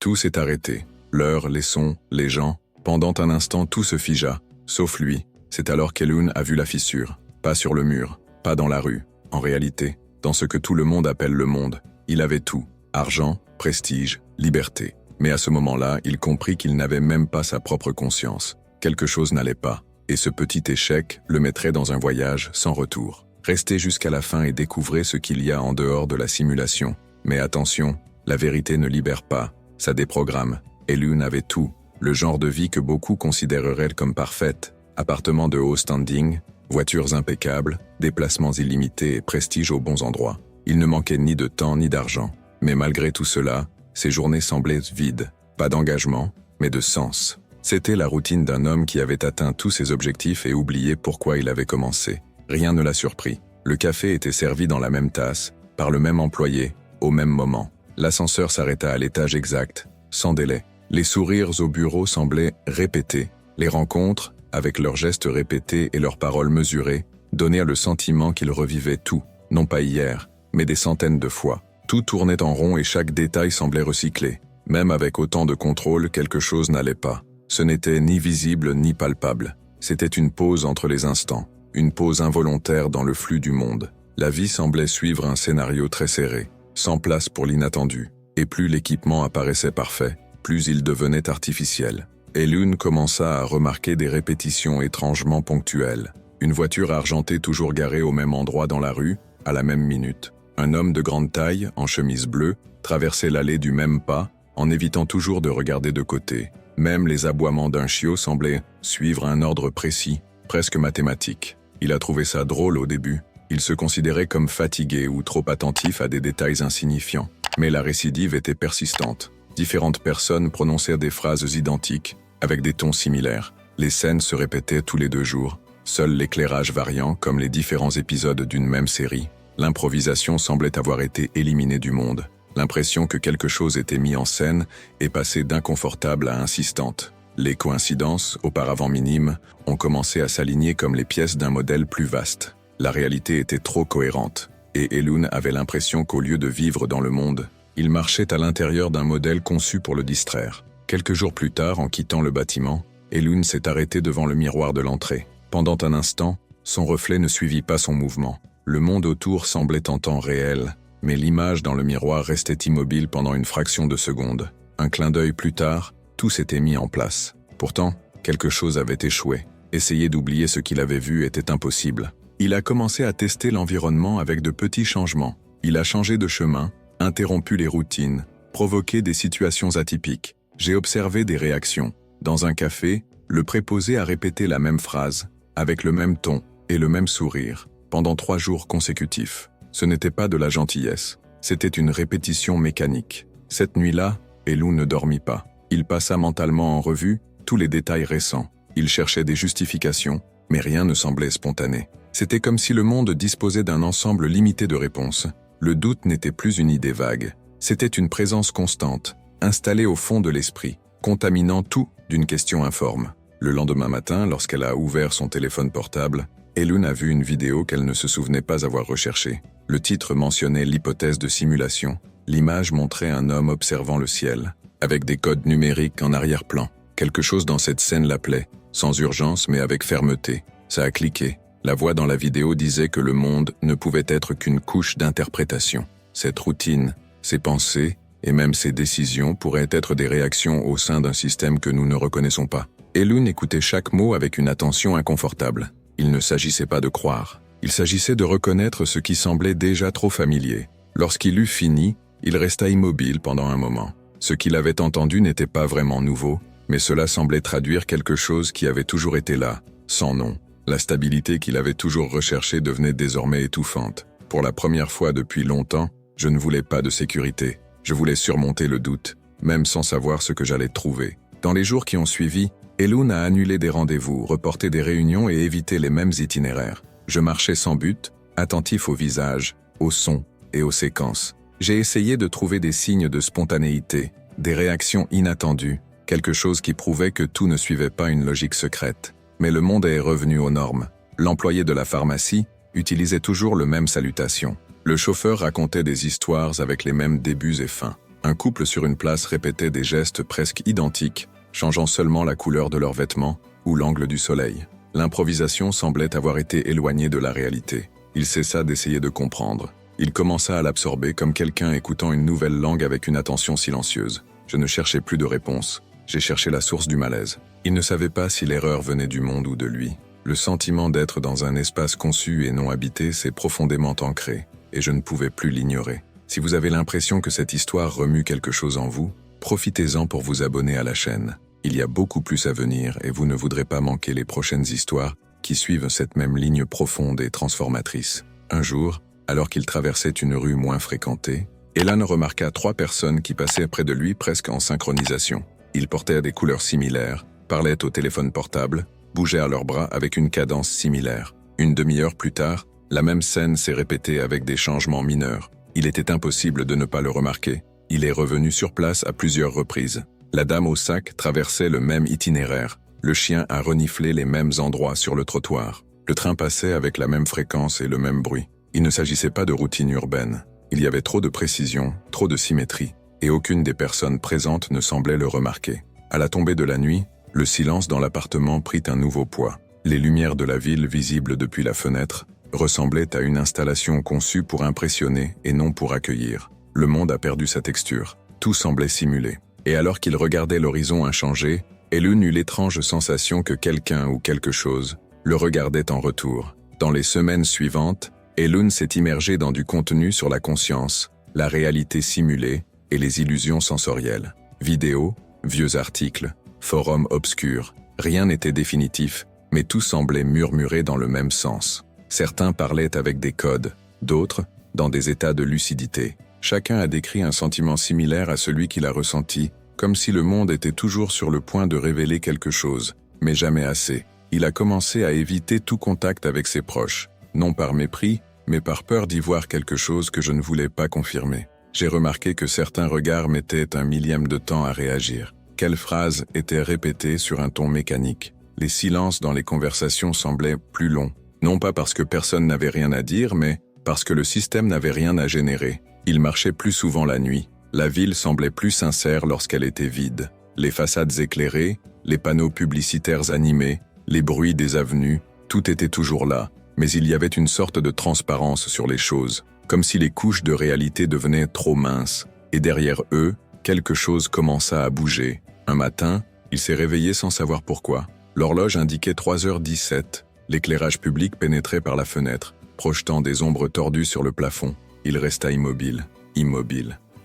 Tout s'est arrêté. L'heure, les sons, les gens. Pendant un instant, tout se figea, sauf lui. C'est alors qu'Elune a vu la fissure. Pas sur le mur, pas dans la rue. En réalité, dans ce que tout le monde appelle le monde, il avait tout. Argent, prestige, liberté. Mais à ce moment-là, il comprit qu'il n'avait même pas sa propre conscience. Quelque chose n'allait pas. Et ce petit échec le mettrait dans un voyage sans retour. Restez jusqu'à la fin et découvrez ce qu'il y a en dehors de la simulation. Mais attention, la vérité ne libère pas, ça déprogramme. Elune avait tout, le genre de vie que beaucoup considéreraient comme parfaite. Appartement de haut standing, voitures impeccables, déplacements illimités et prestige aux bons endroits. Il ne manquait ni de temps ni d'argent. Mais malgré tout cela, ses journées semblaient vides. Pas d'engagement, mais de sens. C'était la routine d'un homme qui avait atteint tous ses objectifs et oublié pourquoi il avait commencé. Rien ne l'a surpris. Le café était servi dans la même tasse, par le même employé, au même moment. L'ascenseur s'arrêta à l'étage exact, sans délai. Les sourires au bureau semblaient répétés. Les rencontres, avec leurs gestes répétés et leurs paroles mesurées, donnaient le sentiment qu'il revivait tout, non pas hier, mais des centaines de fois. Tout tournait en rond et chaque détail semblait recyclé. Même avec autant de contrôle, quelque chose n'allait pas. Ce n'était ni visible ni palpable. C'était une pause entre les instants, une pause involontaire dans le flux du monde. La vie semblait suivre un scénario très serré, sans place pour l'inattendu. Et plus l'équipement apparaissait parfait, plus il devenait artificiel. Elune commença à remarquer des répétitions étrangement ponctuelles. Une voiture argentée toujours garée au même endroit dans la rue, à la même minute. Un homme de grande taille, en chemise bleue, traversait l'allée du même pas, en évitant toujours de regarder de côté. Même les aboiements d'un chiot semblaient suivre un ordre précis, presque mathématique. Il a trouvé ça drôle au début. Il se considérait comme fatigué ou trop attentif à des détails insignifiants. Mais la récidive était persistante. Différentes personnes prononcèrent des phrases identiques, avec des tons similaires. Les scènes se répétaient tous les 2 jours. Seul l'éclairage variant, comme les différents épisodes d'une même série. L'improvisation semblait avoir été éliminée du monde. L'impression que quelque chose était mis en scène est passée d'inconfortable à insistante. Les coïncidences, auparavant minimes, ont commencé à s'aligner comme les pièces d'un modèle plus vaste. La réalité était trop cohérente, et Elune avait l'impression qu'au lieu de vivre dans le monde, il marchait à l'intérieur d'un modèle conçu pour le distraire. Quelques jours plus tard, en quittant le bâtiment, Elune s'est arrêtée devant le miroir de l'entrée. Pendant un instant, son reflet ne suivit pas son mouvement. Le monde autour semblait en temps réel, mais l'image dans le miroir restait immobile pendant une fraction de seconde. Un clin d'œil plus tard, tout s'était mis en place. Pourtant, quelque chose avait échoué. Essayer d'oublier ce qu'il avait vu était impossible. Il a commencé à tester l'environnement avec de petits changements. Il a changé de chemin, interrompu les routines, provoqué des situations atypiques. J'ai observé des réactions. Dans un café, le préposé a répété la même phrase, avec le même ton et le même sourire, pendant 3 jours consécutifs. Ce n'était pas de la gentillesse, c'était une répétition mécanique. Cette nuit-là, Elune ne dormit pas. Il passa mentalement en revue tous les détails récents. Il cherchait des justifications, mais rien ne semblait spontané. C'était comme si le monde disposait d'un ensemble limité de réponses. Le doute n'était plus une idée vague. C'était une présence constante, installée au fond de l'esprit, contaminant tout d'une question informe. Le lendemain matin, lorsqu'elle a ouvert son téléphone portable, Elune a vu une vidéo qu'elle ne se souvenait pas avoir recherchée. Le titre mentionnait l'hypothèse de simulation. L'image montrait un homme observant le ciel, avec des codes numériques en arrière-plan. Quelque chose dans cette scène l'appelait, sans urgence mais avec fermeté. Ça a cliqué. La voix dans la vidéo disait que le monde ne pouvait être qu'une couche d'interprétation. Cette routine, ses pensées et même ses décisions pourraient être des réactions au sein d'un système que nous ne reconnaissons pas. Elune écoutait chaque mot avec une attention inconfortable. Il ne s'agissait pas de croire. Il s'agissait de reconnaître ce qui semblait déjà trop familier. Lorsqu'il eut fini, il resta immobile pendant un moment. Ce qu'il avait entendu n'était pas vraiment nouveau, mais cela semblait traduire quelque chose qui avait toujours été là, sans nom. La stabilité qu'il avait toujours recherchée devenait désormais étouffante. Pour la première fois depuis longtemps, je ne voulais pas de sécurité. Je voulais surmonter le doute, même sans savoir ce que j'allais trouver. Dans les jours qui ont suivi, Elune a annulé des rendez-vous, reporté des réunions et évité les mêmes itinéraires. Je marchais sans but, attentif aux visages, aux sons et aux séquences. J'ai essayé de trouver des signes de spontanéité, des réactions inattendues, quelque chose qui prouvait que tout ne suivait pas une logique secrète. Mais le monde est revenu aux normes. L'employé de la pharmacie utilisait toujours le même salutation. Le chauffeur racontait des histoires avec les mêmes débuts et fins. Un couple sur une place répétait des gestes presque identiques, changeant seulement la couleur de leurs vêtements ou l'angle du soleil. L'improvisation semblait avoir été éloignée de la réalité. Il cessa d'essayer de comprendre. Il commença à l'absorber comme quelqu'un écoutant une nouvelle langue avec une attention silencieuse. Je ne cherchais plus de réponse. J'ai cherché la source du malaise. Il ne savait pas si l'erreur venait du monde ou de lui. Le sentiment d'être dans un espace conçu et non habité s'est profondément ancré, et je ne pouvais plus l'ignorer. Si vous avez l'impression que cette histoire remue quelque chose en vous, profitez-en pour vous abonner à la chaîne. Il y a beaucoup plus à venir et vous ne voudrez pas manquer les prochaines histoires qui suivent cette même ligne profonde et transformatrice. Un jour, alors qu'il traversait une rue moins fréquentée, Elan remarqua 3 personnes qui passaient près de lui presque en synchronisation. Ils portaient des couleurs similaires, parlaient au téléphone portable, bougeaient à leurs bras avec une cadence similaire. Une demi-heure plus tard, la même scène s'est répétée avec des changements mineurs. Il était impossible de ne pas le remarquer. Il est revenu sur place à plusieurs reprises. La dame au sac traversait le même itinéraire. Le chien a reniflé les mêmes endroits sur le trottoir. Le train passait avec la même fréquence et le même bruit. Il ne s'agissait pas de routine urbaine. Il y avait trop de précision, trop de symétrie, et aucune des personnes présentes ne semblait le remarquer. À la tombée de la nuit, le silence dans l'appartement prit un nouveau poids. Les lumières de la ville, visibles depuis la fenêtre, ressemblaient à une installation conçue pour impressionner et non pour accueillir. Le monde a perdu sa texture. Tout semblait simulé. Et alors qu'il regardait l'horizon inchangé, Elun eut l'étrange sensation que quelqu'un ou quelque chose le regardait en retour. Dans les semaines suivantes, Elun s'est immergé dans du contenu sur la conscience, la réalité simulée et les illusions sensorielles. Vidéos, vieux articles, forums obscurs, rien n'était définitif, mais tout semblait murmurer dans le même sens. Certains parlaient avec des codes, d'autres dans des états de lucidité. Chacun a décrit un sentiment similaire à celui qu'il a ressenti, comme si le monde était toujours sur le point de révéler quelque chose, mais jamais assez. Il a commencé à éviter tout contact avec ses proches, non par mépris, mais par peur d'y voir quelque chose que je ne voulais pas confirmer. J'ai remarqué que certains regards mettaient un millième de temps à réagir. Quelles phrases étaient répétées sur un ton mécanique. Les silences dans les conversations semblaient plus longs, non pas parce que personne n'avait rien à dire, mais parce que le système n'avait rien à générer. Il marchait plus souvent la nuit. La ville semblait plus sincère lorsqu'elle était vide. Les façades éclairées, les panneaux publicitaires animés, les bruits des avenues, tout était toujours là, mais il y avait une sorte de transparence sur les choses, comme si les couches de réalité devenaient trop minces, et derrière eux, quelque chose commença à bouger. Un matin, il s'est réveillé sans savoir pourquoi. L'horloge indiquait 3h17. L'éclairage public pénétrait par la fenêtre, projetant des ombres tordues sur le plafond. Il resta immobile.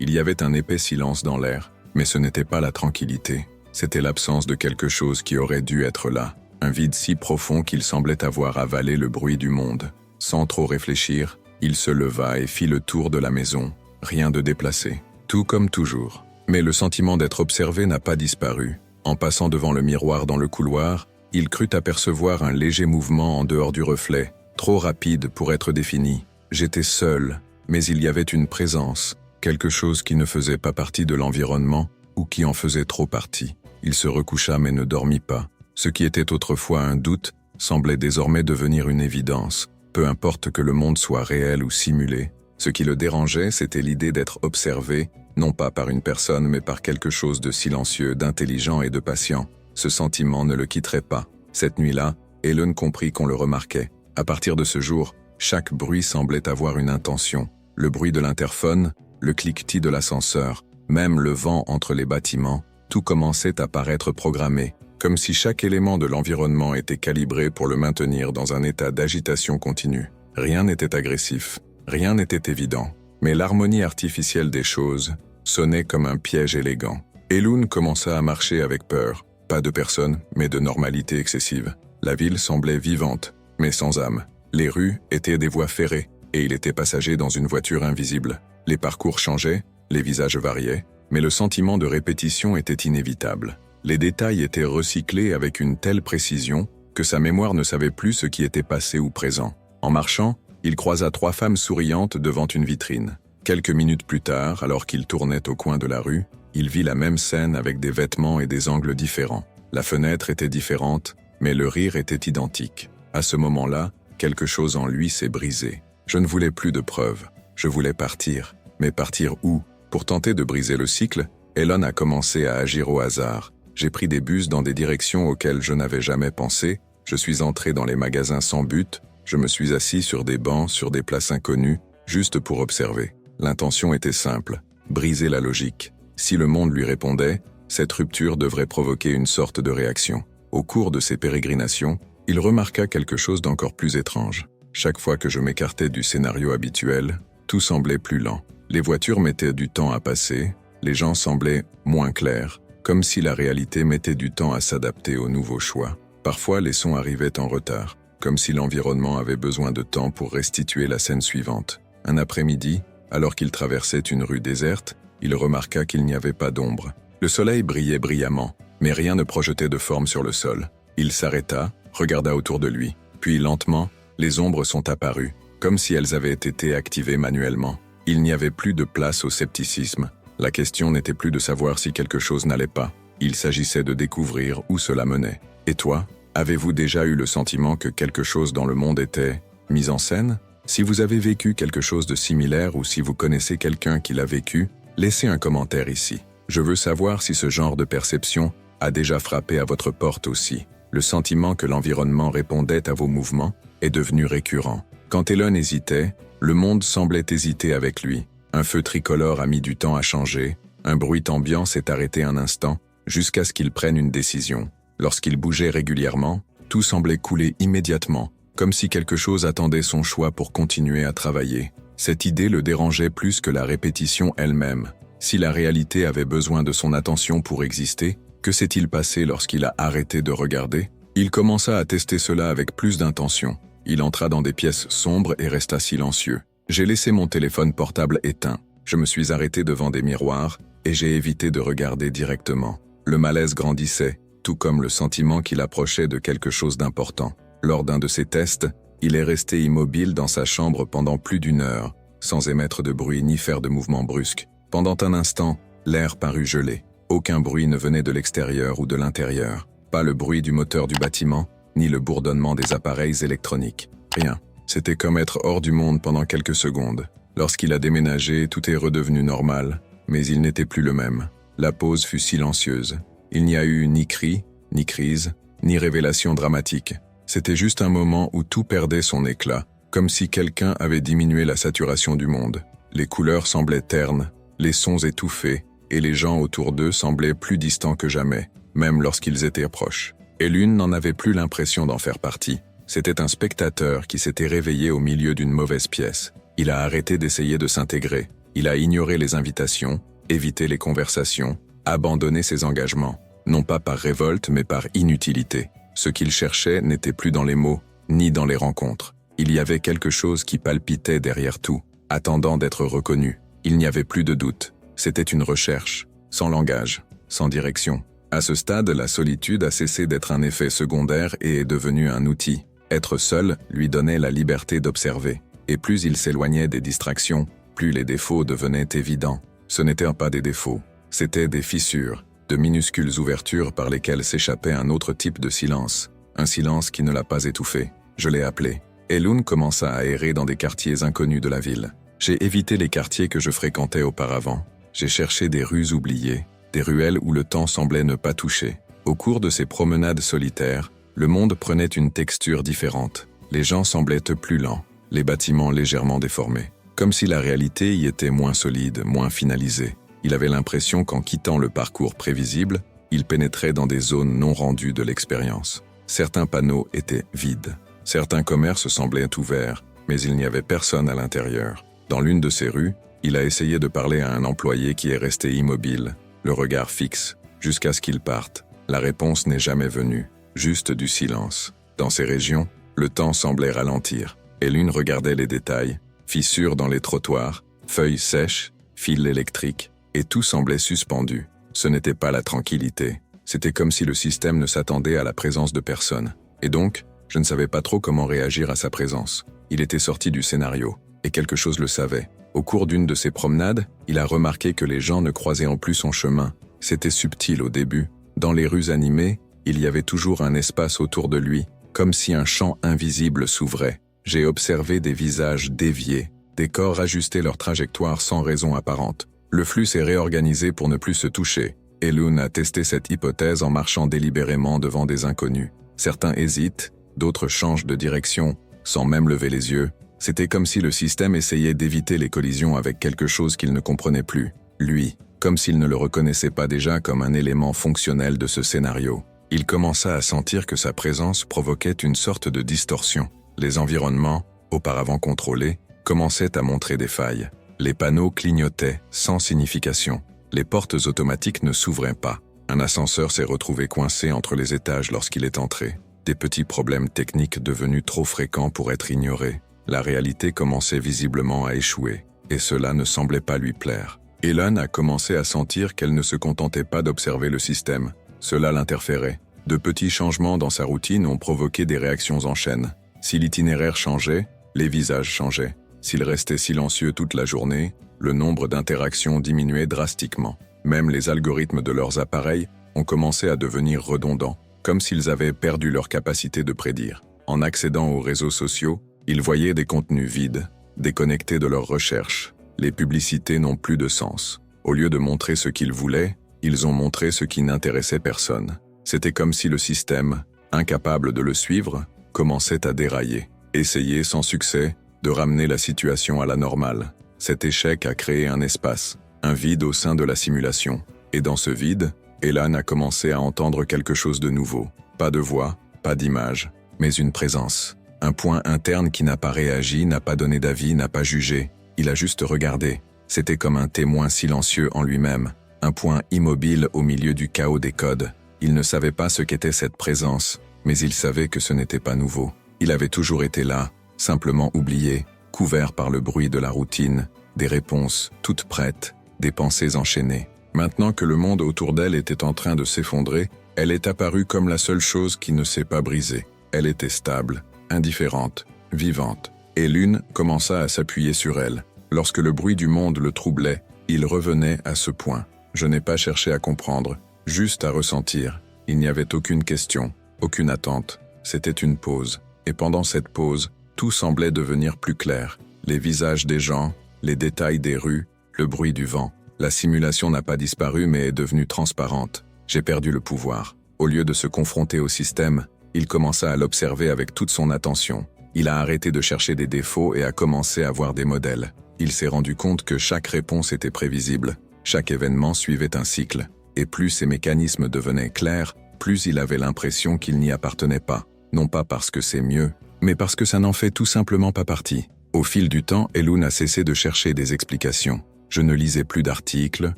Il y avait un épais silence dans l'air, mais ce n'était pas la tranquillité. C'était l'absence de quelque chose qui aurait dû être là. Un vide si profond qu'il semblait avoir avalé le bruit du monde. Sans trop réfléchir, il se leva et fit le tour de la maison. Rien de déplacé. Tout comme toujours. Mais le sentiment d'être observé n'a pas disparu. En passant devant le miroir dans le couloir, il crut apercevoir un léger mouvement en dehors du reflet, trop rapide pour être défini. J'étais seul, mais il y avait une présence, quelque chose qui ne faisait pas partie de l'environnement ou qui en faisait trop partie. Il se recoucha mais ne dormit pas. Ce qui était autrefois un doute semblait désormais devenir une évidence. Peu importe que le monde soit réel ou simulé, ce qui le dérangeait, c'était l'idée d'être observé, non pas par une personne mais par quelque chose de silencieux, d'intelligent et de patient. Ce sentiment ne le quitterait pas. Cette nuit-là, Elun comprit qu'on le remarquait. À partir de ce jour, chaque bruit semblait avoir une intention. Le bruit de l'interphone, le cliquetis de l'ascenseur, même le vent entre les bâtiments, tout commençait à paraître programmé, comme si chaque élément de l'environnement était calibré pour le maintenir dans un état d'agitation continue. Rien n'était agressif, rien n'était évident, mais l'harmonie artificielle des choses sonnait comme un piège élégant. Elun commença à marcher avec peur, pas de personne, mais de normalité excessive. La ville semblait vivante, mais sans âme. Les rues étaient des voies ferrées, et il était passager dans une voiture invisible. Les parcours changeaient, les visages variaient, mais le sentiment de répétition était inévitable. Les détails étaient recyclés avec une telle précision que sa mémoire ne savait plus ce qui était passé ou présent. En marchant, il croisa 3 femmes souriantes devant une vitrine. Quelques minutes plus tard, alors qu'il tournait au coin de la rue, il vit la même scène avec des vêtements et des angles différents. La fenêtre était différente, mais le rire était identique. À ce moment-là, quelque chose en lui s'est brisé. Je ne voulais plus de preuves. Je voulais partir. Mais partir où? Pour tenter de briser le cycle, Elon a commencé à agir au hasard. J'ai pris des bus dans des directions auxquelles je n'avais jamais pensé, je suis entré dans les magasins sans but, je me suis assis sur des bancs, sur des places inconnues, juste pour observer. L'intention était simple, briser la logique. Si le monde lui répondait, cette rupture devrait provoquer une sorte de réaction. Au cours de ses pérégrinations, il remarqua quelque chose d'encore plus étrange. Chaque fois que je m'écartais du scénario habituel, tout semblait plus lent. Les voitures mettaient du temps à passer, les gens semblaient moins clairs, comme si la réalité mettait du temps à s'adapter aux nouveaux choix. Parfois, les sons arrivaient en retard, comme si l'environnement avait besoin de temps pour restituer la scène suivante. Un après-midi, alors qu'il traversait une rue déserte, il remarqua qu'il n'y avait pas d'ombre. Le soleil brillait brillamment, mais rien ne projetait de forme sur le sol. Il s'arrêta, regarda autour de lui, puis lentement, les ombres sont apparues, comme si elles avaient été activées manuellement. Il n'y avait plus de place au scepticisme. La question n'était plus de savoir si quelque chose n'allait pas. Il s'agissait de découvrir où cela menait. Et toi, avez-vous déjà eu le sentiment que quelque chose dans le monde était mis en scène? Si vous avez vécu quelque chose de similaire ou si vous connaissez quelqu'un qui l'a vécu, laissez un commentaire ici. Je veux savoir si ce genre de perception a déjà frappé à votre porte aussi. Le sentiment que l'environnement répondait à vos mouvements est devenu récurrent. Quand Elon hésitait, le monde semblait hésiter avec lui. Un feu tricolore a mis du temps à changer, un bruit ambiant s'est arrêté un instant, jusqu'à ce qu'il prenne une décision. Lorsqu'il bougeait régulièrement, tout semblait couler immédiatement, comme si quelque chose attendait son choix pour continuer à travailler. Cette idée le dérangeait plus que la répétition elle-même. Si la réalité avait besoin de son attention pour exister, que s'est-il passé lorsqu'il a arrêté de regarder? Il commença à tester cela avec plus d'intention. Il entra dans des pièces sombres et resta silencieux. J'ai laissé mon téléphone portable éteint. Je me suis arrêté devant des miroirs et j'ai évité de regarder directement. Le malaise grandissait, tout comme le sentiment qu'il approchait de quelque chose d'important. Lors d'un de ces tests, il est resté immobile dans sa chambre pendant plus d'1 heure, sans émettre de bruit ni faire de mouvements brusques. Pendant un instant, l'air parut gelé. Aucun bruit ne venait de l'extérieur ou de l'intérieur. Pas le bruit du moteur du bâtiment, ni le bourdonnement des appareils électroniques. Rien. C'était comme être hors du monde pendant quelques secondes. Lorsqu'il a déménagé, tout est redevenu normal, mais il n'était plus le même. La pause fut silencieuse. Il n'y a eu ni cri, ni crise, ni révélation dramatique. C'était juste un moment où tout perdait son éclat, comme si quelqu'un avait diminué la saturation du monde. Les couleurs semblaient ternes, les sons étouffés, et les gens autour d'eux semblaient plus distants que jamais, même lorsqu'ils étaient proches. Et l'une n'en avait plus l'impression d'en faire partie. C'était un spectateur qui s'était réveillé au milieu d'une mauvaise pièce. Il a arrêté d'essayer de s'intégrer. Il a ignoré les invitations, évité les conversations, abandonné ses engagements. Non pas par révolte, mais par inutilité. Ce qu'il cherchait n'était plus dans les mots, ni dans les rencontres. Il y avait quelque chose qui palpitait derrière tout, attendant d'être reconnu. Il n'y avait plus de doute. C'était une recherche, sans langage, sans direction. À ce stade, la solitude a cessé d'être un effet secondaire et est devenue un outil. Être seul lui donnait la liberté d'observer. Et plus il s'éloignait des distractions, plus les défauts devenaient évidents. Ce n'étaient pas des défauts, c'étaient des fissures, de minuscules ouvertures par lesquelles s'échappait un autre type de silence. Un silence qui ne l'a pas étouffé. Je l'ai appelé. Elon commença à errer dans des quartiers inconnus de la ville. J'ai évité les quartiers que je fréquentais auparavant. J'ai cherché des rues oubliées, des ruelles où le temps semblait ne pas toucher. Au cours de ces promenades solitaires, le monde prenait une texture différente. Les gens semblaient plus lents, les bâtiments légèrement déformés. Comme si la réalité y était moins solide, moins finalisée. Il avait l'impression qu'en quittant le parcours prévisible, il pénétrait dans des zones non rendues de l'expérience. Certains panneaux étaient vides. Certains commerces semblaient ouverts, mais il n'y avait personne à l'intérieur. Dans l'une de ces rues, il a essayé de parler à un employé qui est resté immobile, le regard fixe, jusqu'à ce qu'il parte. La réponse n'est jamais venue, juste du silence. Dans ces régions, le temps semblait ralentir. Elon regardait les détails, fissures dans les trottoirs, feuilles sèches, fils électriques, et tout semblait suspendu. Ce n'était pas la tranquillité. C'était comme si le système ne s'attendait à la présence de personne. Et donc, je ne savais pas trop comment réagir à sa présence. Il était sorti du scénario, et quelque chose le savait. Au cours d'une de ses promenades, il a remarqué que les gens ne croisaient en plus son chemin. C'était subtil au début. Dans les rues animées, il y avait toujours un espace autour de lui, comme si un champ invisible s'ouvrait. J'ai observé des visages déviés, des corps ajuster leur trajectoire sans raison apparente. Le flux s'est réorganisé pour ne plus se toucher. Elune a testé cette hypothèse en marchant délibérément devant des inconnus. Certains hésitent, d'autres changent de direction, sans même lever les yeux. C'était comme si le système essayait d'éviter les collisions avec quelque chose qu'il ne comprenait plus. Lui, comme s'il ne le reconnaissait pas déjà comme un élément fonctionnel de ce scénario. Il commença à sentir que sa présence provoquait une sorte de distorsion. Les environnements, auparavant contrôlés, commençaient à montrer des failles. Les panneaux clignotaient sans signification. Les portes automatiques ne s'ouvraient pas. Un ascenseur s'est retrouvé coincé entre les étages lorsqu'il est entré. Des petits problèmes techniques devenus trop fréquents pour être ignorés. La réalité commençait visiblement à échouer, et cela ne semblait pas lui plaire. Elune a commencé à sentir qu'elle ne se contentait pas d'observer le système. Cela l'interférait. De petits changements dans sa routine ont provoqué des réactions en chaîne. Si l'itinéraire changeait, les visages changeaient. S'il restait silencieux toute la journée, le nombre d'interactions diminuait drastiquement. Même les algorithmes de leurs appareils ont commencé à devenir redondants, comme s'ils avaient perdu leur capacité de prédire. En accédant aux réseaux sociaux, ils voyaient des contenus vides, déconnectés de leurs recherches. Les publicités n'ont plus de sens. Au lieu de montrer ce qu'ils voulaient, ils ont montré ce qui n'intéressait personne. C'était comme si le système, incapable de le suivre, commençait à dérailler. Essayer sans succès de ramener la situation à la normale. Cet échec a créé un espace, un vide au sein de la simulation. Et dans ce vide, Elune a commencé à entendre quelque chose de nouveau. Pas de voix, pas d'image, mais une présence. Un point interne qui n'a pas réagi, n'a pas donné d'avis, n'a pas jugé. Il a juste regardé. C'était comme un témoin silencieux en lui-même. Un point immobile au milieu du chaos des codes. Il ne savait pas ce qu'était cette présence, mais il savait que ce n'était pas nouveau. Il avait toujours été là, simplement oublié, couvert par le bruit de la routine, des réponses toutes prêtes, des pensées enchaînées. Maintenant que le monde autour d'elle était en train de s'effondrer, elle est apparue comme la seule chose qui ne s'est pas brisée. Elle était stable, indifférente, vivante. Et Elune commença à s'appuyer sur elle. Lorsque le bruit du monde le troublait, il revenait à ce point. Je n'ai pas cherché à comprendre, juste à ressentir. Il n'y avait aucune question, aucune attente. C'était une pause. Et pendant cette pause, tout semblait devenir plus clair. Les visages des gens, les détails des rues, le bruit du vent. La simulation n'a pas disparu mais est devenue transparente. J'ai perdu le pouvoir. Au lieu de se confronter au système, il commença à l'observer avec toute son attention. Il a arrêté de chercher des défauts et a commencé à voir des modèles. Il s'est rendu compte que chaque réponse était prévisible. Chaque événement suivait un cycle. Et plus ces mécanismes devenaient clairs, plus il avait l'impression qu'il n'y appartenait pas. Non pas parce que c'est mieux, mais parce que ça n'en fait tout simplement pas partie. Au fil du temps, Elune a cessé de chercher des explications. Je ne lisais plus d'articles,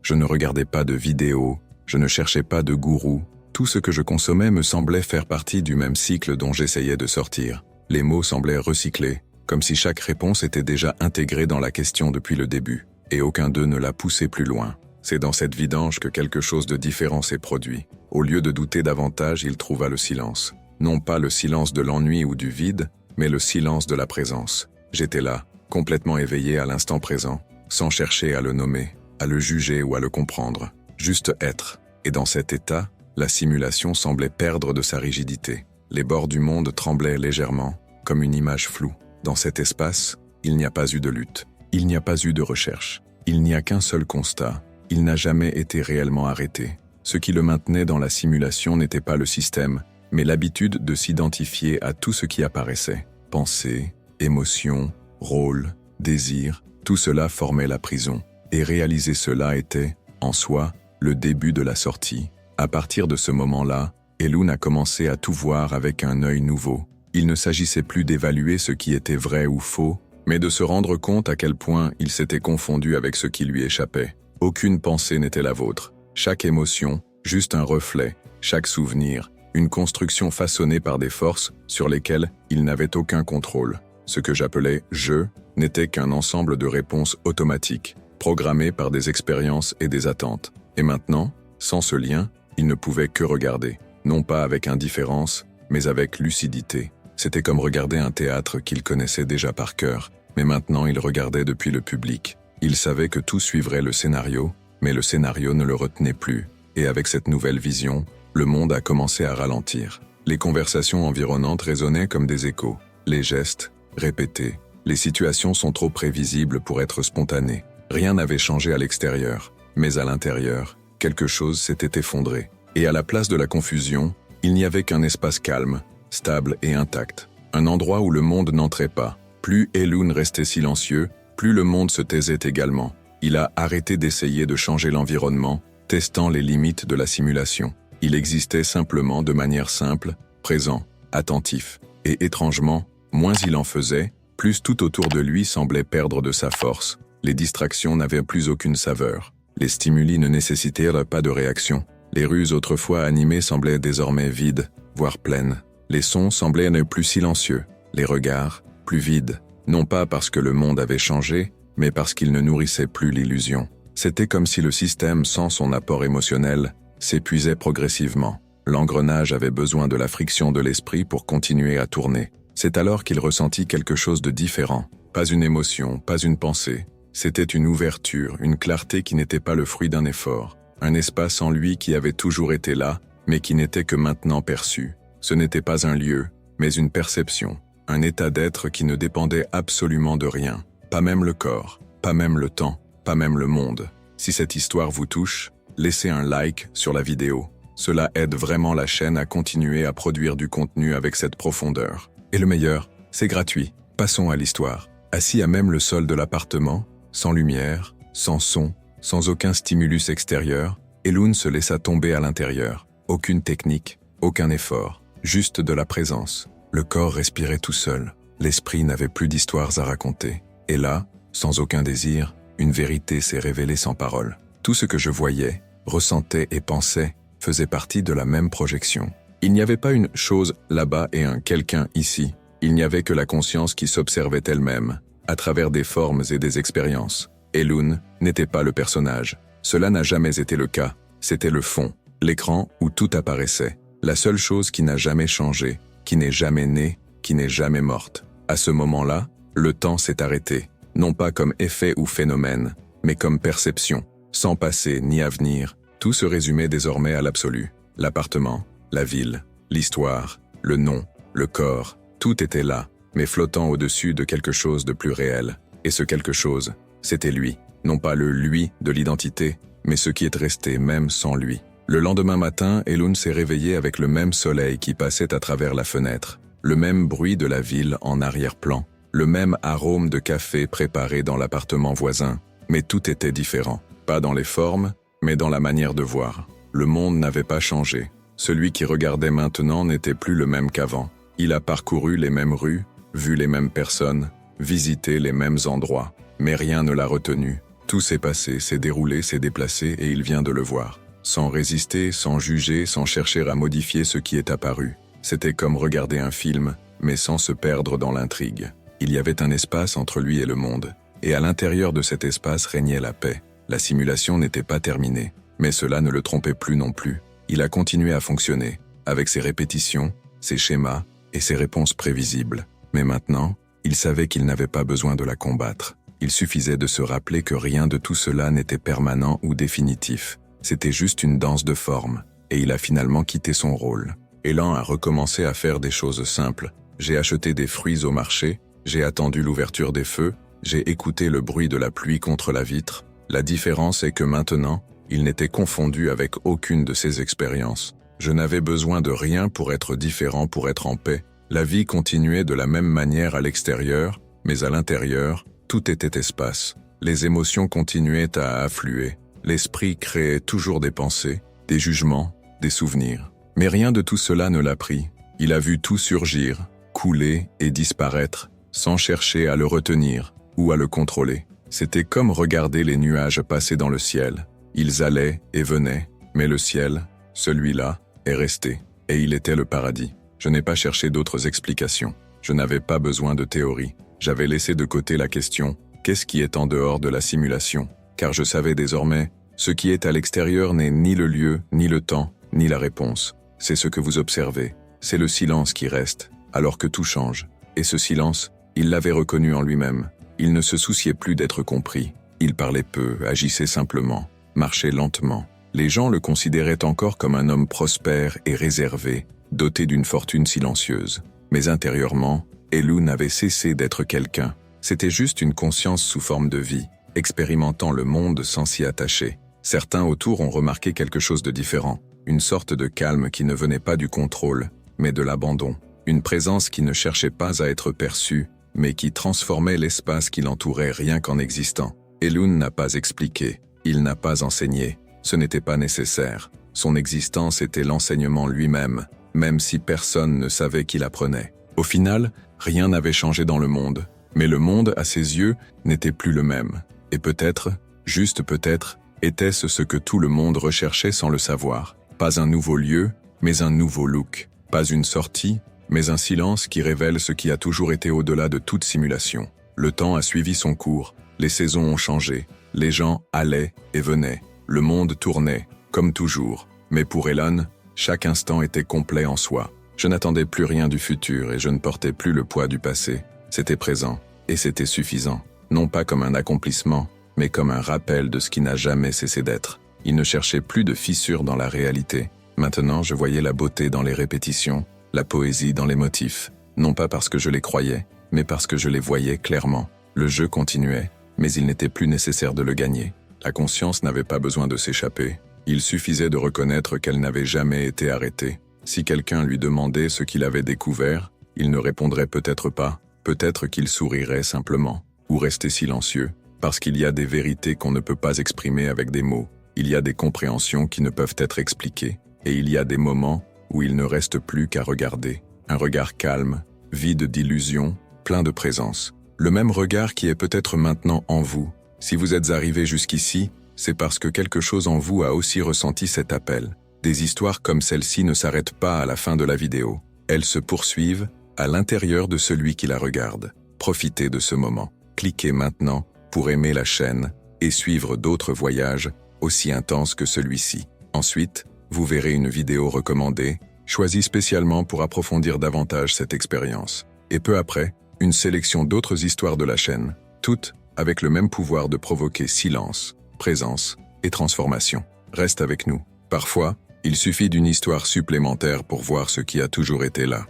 je ne regardais pas de vidéos, je ne cherchais pas de gourou. Tout ce que je consommais me semblait faire partie du même cycle dont j'essayais de sortir. Les mots semblaient recyclés, comme si chaque réponse était déjà intégrée dans la question depuis le début, et aucun d'eux ne l'a poussé plus loin. C'est dans cette vidange que quelque chose de différent s'est produit. Au lieu de douter davantage, il trouva le silence. Non pas le silence de l'ennui ou du vide, mais le silence de la présence. J'étais là, complètement éveillé à l'instant présent, sans chercher à le nommer, à le juger ou à le comprendre. Juste être. Et dans cet état, la simulation semblait perdre de sa rigidité. Les bords du monde tremblaient légèrement, comme une image floue. Dans cet espace, il n'y a pas eu de lutte. Il n'y a pas eu de recherche. Il n'y a qu'un seul constat. Il n'a jamais été réellement arrêté. Ce qui le maintenait dans la simulation n'était pas le système, mais l'habitude de s'identifier à tout ce qui apparaissait. Pensée, émotion, rôle, désir, tout cela formait la prison. Et réaliser cela était, en soi, le début de la sortie. À partir de ce moment-là, Elune a commencé à tout voir avec un œil nouveau. Il ne s'agissait plus d'évaluer ce qui était vrai ou faux, mais de se rendre compte à quel point il s'était confondu avec ce qui lui échappait. Aucune pensée n'était la vôtre. Chaque émotion, juste un reflet. Chaque souvenir, une construction façonnée par des forces sur lesquelles il n'avait aucun contrôle. Ce que j'appelais « je » n'était qu'un ensemble de réponses automatiques, programmées par des expériences et des attentes. Et maintenant, sans ce lien, il ne pouvait que regarder. Non pas avec indifférence, mais avec lucidité. C'était comme regarder un théâtre qu'il connaissait déjà par cœur, mais maintenant il regardait depuis le public. Il savait que tout suivrait le scénario, mais le scénario ne le retenait plus. Et avec cette nouvelle vision, le monde a commencé à ralentir. Les conversations environnantes résonnaient comme des échos. Les gestes, répétés. Les situations sont trop prévisibles pour être spontanées. Rien n'avait changé à l'extérieur, mais à l'intérieur, quelque chose s'était effondré. Et à la place de la confusion, il n'y avait qu'un espace calme, stable et intact. Un endroit où le monde n'entrait pas. Plus Elune restait silencieux, plus le monde se taisait également. Il a arrêté d'essayer de changer l'environnement, testant les limites de la simulation. Il existait simplement de manière simple, présent, attentif. Et étrangement, moins il en faisait, plus tout autour de lui semblait perdre de sa force. Les distractions n'avaient plus aucune saveur. Les stimuli ne nécessitèrent pas de réaction. Les rues autrefois animées semblaient désormais vides, voire pleines. Les sons semblaient ne plus silencieux, les regards plus vides, non pas parce que le monde avait changé, mais parce qu'il ne nourrissait plus l'illusion. C'était comme si le système, sans son apport émotionnel, s'épuisait progressivement. L'engrenage avait besoin de la friction de l'esprit pour continuer à tourner. C'est alors qu'il ressentit quelque chose de différent. Pas une émotion, pas une pensée. C'était une ouverture, une clarté qui n'était pas le fruit d'un effort. Un espace en lui qui avait toujours été là, mais qui n'était que maintenant perçu. Ce n'était pas un lieu, mais une perception. Un état d'être qui ne dépendait absolument de rien. Pas même le corps, pas même le temps, pas même le monde. Si cette histoire vous touche, laissez un like sur la vidéo. Cela aide vraiment la chaîne à continuer à produire du contenu avec cette profondeur. Et le meilleur, c'est gratuit. Passons à l'histoire. Assis à même le sol de l'appartement, sans lumière, sans son, sans aucun stimulus extérieur, Elune se laissa tomber à l'intérieur. Aucune technique, aucun effort, juste de la présence. Le corps respirait tout seul. L'esprit n'avait plus d'histoires à raconter. Et là, sans aucun désir, une vérité s'est révélée sans parole. Tout ce que je voyais, ressentais et pensais faisait partie de la même projection. Il n'y avait pas une chose là-bas et un quelqu'un ici. Il n'y avait que la conscience qui s'observait elle-même, à travers des formes et des expériences. Elune n'était pas le personnage. Cela n'a jamais été le cas. C'était le fond, l'écran où tout apparaissait. La seule chose qui n'a jamais changé, qui n'est jamais née, qui n'est jamais morte. À ce moment-là, le temps s'est arrêté, non pas comme effet ou phénomène, mais comme perception. Sans passé ni avenir, tout se résumait désormais à l'absolu. L'appartement, la ville, l'histoire, le nom, le corps, tout était là, mais flottant au-dessus de quelque chose de plus réel. Et ce quelque chose, c'était lui. Non pas le lui de l'identité, mais ce qui est resté même sans lui. Le lendemain matin, Elune s'est réveillée avec le même soleil qui passait à travers la fenêtre, le même bruit de la ville en arrière-plan, le même arôme de café préparé dans l'appartement voisin, mais tout était différent. Pas dans les formes, mais dans la manière de voir. Le monde n'avait pas changé. Celui qui regardait maintenant n'était plus le même qu'avant. Il a parcouru les mêmes rues, vu les mêmes personnes, visité les mêmes endroits, mais rien ne l'a retenu. Tout s'est passé, s'est déroulé, s'est déplacé et il vient de le voir. Sans résister, sans juger, sans chercher à modifier ce qui est apparu. C'était comme regarder un film, mais sans se perdre dans l'intrigue. Il y avait un espace entre lui et le monde, et à l'intérieur de cet espace régnait la paix. La simulation n'était pas terminée, mais cela ne le trompait plus non plus. Il a continué à fonctionner, avec ses répétitions, ses schémas et ses réponses prévisibles. Mais maintenant, il savait qu'il n'avait pas besoin de la combattre. Il suffisait de se rappeler que rien de tout cela n'était permanent ou définitif. C'était juste une danse de forme, et il a finalement quitté son rôle. Elan a recommencé à faire des choses simples. J'ai acheté des fruits au marché, j'ai attendu l'ouverture des feux, j'ai écouté le bruit de la pluie contre la vitre. La différence est que maintenant, il n'était confondu avec aucune de ces expériences. Je n'avais besoin de rien pour être différent, pour être en paix. La vie continuait de la même manière à l'extérieur, mais à l'intérieur, tout était espace. Les émotions continuaient à affluer. L'esprit créait toujours des pensées, des jugements, des souvenirs. Mais rien de tout cela ne l'a pris. Il a vu tout surgir, couler et disparaître, sans chercher à le retenir ou à le contrôler. C'était comme regarder les nuages passer dans le ciel. Ils allaient et venaient, mais le ciel, celui-là, est resté, et il était le paradis. Je n'ai pas cherché d'autres explications. Je n'avais pas besoin de théorie. J'avais laissé de côté la question « Qu'est-ce qui est en dehors de la simulation ?» Car je savais désormais, ce qui est à l'extérieur n'est ni le lieu, ni le temps, ni la réponse. C'est ce que vous observez. C'est le silence qui reste, alors que tout change. Et ce silence, il l'avait reconnu en lui-même. Il ne se souciait plus d'être compris. Il parlait peu, agissait simplement, marchait lentement. Les gens le considéraient encore comme un homme prospère et réservé, doté d'une fortune silencieuse. Mais intérieurement, Elune avait cessé d'être quelqu'un. C'était juste une conscience sous forme de vie. expérimentant le monde sans s'y attacher. Certains autour ont remarqué quelque chose de différent, une sorte de calme qui ne venait pas du contrôle, mais de l'abandon, une présence qui ne cherchait pas à être perçue, mais qui transformait l'espace qui l'entourait rien qu'en existant. Elune n'a pas expliqué, il n'a pas enseigné, ce n'était pas nécessaire. Son existence était l'enseignement lui-même, même si personne ne savait qu'il apprenait. Au final, rien n'avait changé dans le monde, mais le monde, à ses yeux, n'était plus le même. Et peut-être, juste peut-être, était-ce ce que tout le monde recherchait sans le savoir. Pas un nouveau lieu, mais un nouveau look. Pas une sortie, mais un silence qui révèle ce qui a toujours été au-delà de toute simulation. Le temps a suivi son cours, les saisons ont changé, les gens allaient et venaient, le monde tournait, comme toujours. Mais pour Elune, chaque instant était complet en soi. Je n'attendais plus rien du futur et je ne portais plus le poids du passé. C'était présent, et c'était suffisant. Non pas comme un accomplissement, mais comme un rappel de ce qui n'a jamais cessé d'être. Il ne cherchait plus de fissures dans la réalité. Maintenant, je voyais la beauté dans les répétitions, la poésie dans les motifs. Non pas parce que je les croyais, mais parce que je les voyais clairement. Le jeu continuait, mais il n'était plus nécessaire de le gagner. La conscience n'avait pas besoin de s'échapper. Il suffisait de reconnaître qu'elle n'avait jamais été arrêtée. Si quelqu'un lui demandait ce qu'il avait découvert, il ne répondrait peut-être pas, peut-être qu'il sourirait simplement, ou restait silencieux, parce qu'il y a des vérités qu'on ne peut pas exprimer avec des mots, il y a des compréhensions qui ne peuvent être expliquées, et il y a des moments où il ne reste plus qu'à regarder, un regard calme, vide d'illusions, plein de présence. Le même regard qui est peut-être maintenant en vous. Si vous êtes arrivé jusqu'ici, c'est parce que quelque chose en vous a aussi ressenti cet appel. Des histoires comme celle-ci ne s'arrêtent pas à la fin de la vidéo. Elles se poursuivent à l'intérieur de celui qui la regarde. Profitez de ce moment. Cliquez maintenant pour aimer la chaîne et suivre d'autres voyages aussi intenses que celui-ci. Ensuite, vous verrez une vidéo recommandée, choisie spécialement pour approfondir davantage cette expérience. Et peu après, une sélection d'autres histoires de la chaîne, toutes avec le même pouvoir de provoquer silence, présence et transformation. Reste avec nous. Parfois, il suffit d'une histoire supplémentaire pour voir ce qui a toujours été là.